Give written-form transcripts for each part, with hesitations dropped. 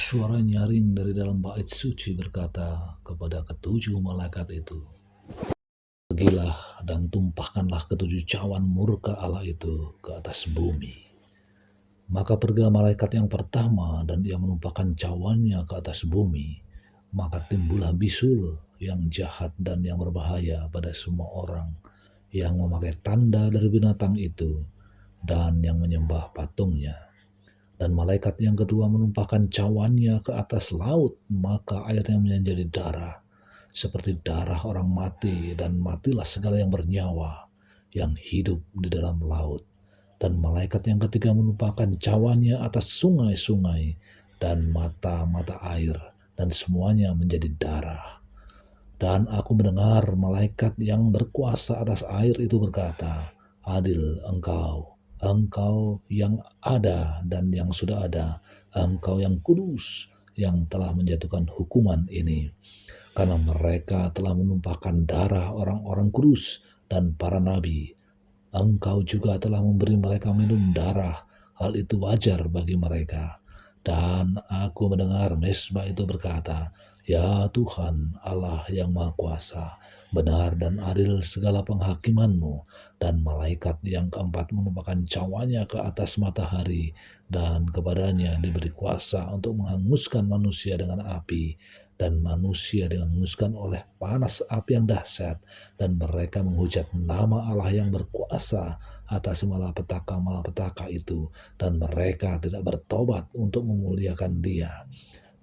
Suara nyaring dari dalam bait suci berkata kepada ketujuh malaikat itu, "Pergilah dan tumpahkanlah ketujuh cawan murka Allah itu ke atas bumi." Maka pergilah malaikat yang pertama dan ia menumpahkan cawannya ke atas bumi. Maka timbullah bisul yang jahat dan yang berbahaya pada semua orang yang memakai tanda dari binatang itu dan yang menyembah patungnya. Dan malaikat yang kedua menumpahkan cawannya ke atas laut, maka airnya menjadi darah, seperti darah orang mati, dan matilah segala yang bernyawa, yang hidup di dalam laut. Dan malaikat yang ketiga menumpahkan cawannya atas sungai-sungai dan mata-mata air, dan semuanya menjadi darah. Dan aku mendengar malaikat yang berkuasa atas air itu berkata, "Adil engkau yang ada dan yang sudah ada, engkau yang kudus, yang telah menjatuhkan hukuman ini. Karena mereka telah menumpahkan darah orang-orang kudus dan para nabi. Engkau juga telah memberi mereka minum darah, hal itu wajar bagi mereka." Dan aku mendengar mesbah itu berkata, "Ya Tuhan Allah yang Maha Kuasa, benar dan adil segala penghakimanmu." Dan malaikat yang keempat menumpahkan cawanya ke atas matahari, dan kepadanya diberi kuasa untuk menghanguskan manusia dengan api, dan manusia dihanguskan oleh panas api yang dahsyat, dan mereka menghujat nama Allah yang berkuasa atas malapetaka-malapetaka itu, dan mereka tidak bertobat untuk memuliakan Dia.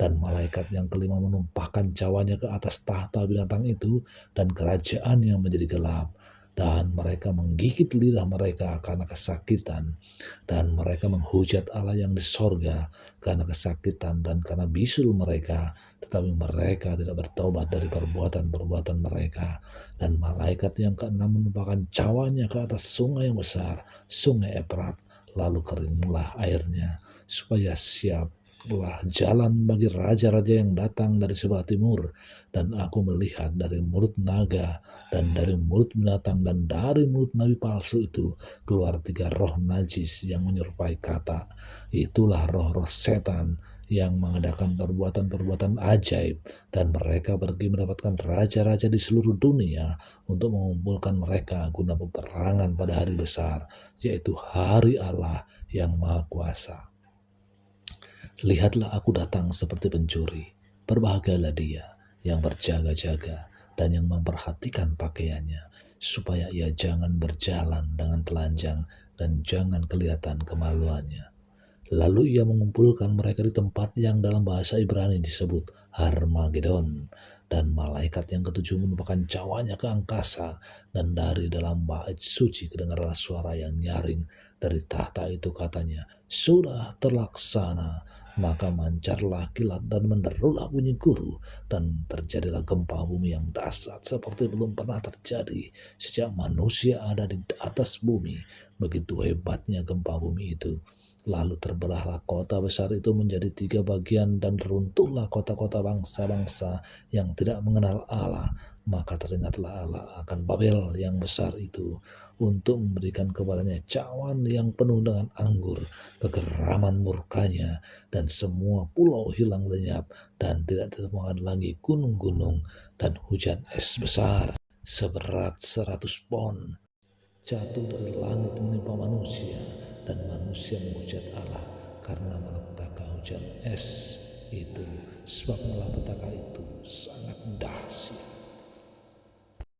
Dan malaikat yang kelima menumpahkan cawanya ke atas tahta binatang itu, dan kerajaannya menjadi gelap, dan mereka menggigit lidah mereka karena kesakitan, dan mereka menghujat Allah yang di sorga karena kesakitan dan karena bisul mereka, tetapi mereka tidak bertobat dari perbuatan-perbuatan mereka. Dan malaikat yang keenam menumpahkan cawanya ke atas sungai yang besar, sungai Efrat, lalu keringlah airnya, supaya siaplah jalan bagi raja-raja yang datang dari sebelah timur. Dan aku melihat dari mulut naga dan dari mulut binatang dan dari mulut nabi palsu itu keluar tiga roh najis yang menyerupai kata. Itulah roh-roh setan yang mengadakan perbuatan-perbuatan ajaib, dan mereka pergi mendapatkan raja-raja di seluruh dunia untuk mengumpulkan mereka guna peperangan pada hari besar, yaitu hari Allah yang Maha Kuasa. Lihatlah aku datang seperti pencuri. Berbahagialah dia yang berjaga-jaga dan yang memperhatikan pakaiannya, supaya ia jangan berjalan dengan telanjang dan jangan kelihatan kemaluannya. Lalu ia mengumpulkan mereka di tempat yang dalam bahasa Ibrani disebut Harmagedon. Dan malaikat yang ketujuh menumpahkan cawanya ke angkasa, dan dari dalam bait suci kedengaranlah suara yang nyaring dari tahta itu, katanya, "Sudah terlaksana." Maka mancarlah kilat dan menderulah bunyi guru, dan terjadilah gempa bumi yang dahsyat seperti belum pernah terjadi sejak manusia ada di atas bumi. Begitu hebatnya gempa bumi itu. Lalu terbelahlah kota besar itu menjadi tiga bagian, dan runtuhlah kota-kota bangsa-bangsa yang tidak mengenal Allah. Maka teringatlah Allah akan Babel yang besar itu, untuk memberikan kepadanya cawan yang penuh dengan anggur, kegeraman murkanya, dan semua pulau hilang lenyap, dan tidak ditemukan lagi gunung-gunung, dan hujan es besar seberat 100 pon jatuh dari langit menimpa manusia, dan manusia menghujat Allah karena malapetaka hujan es itu, sebab malapetaka itu sangat dahsyat.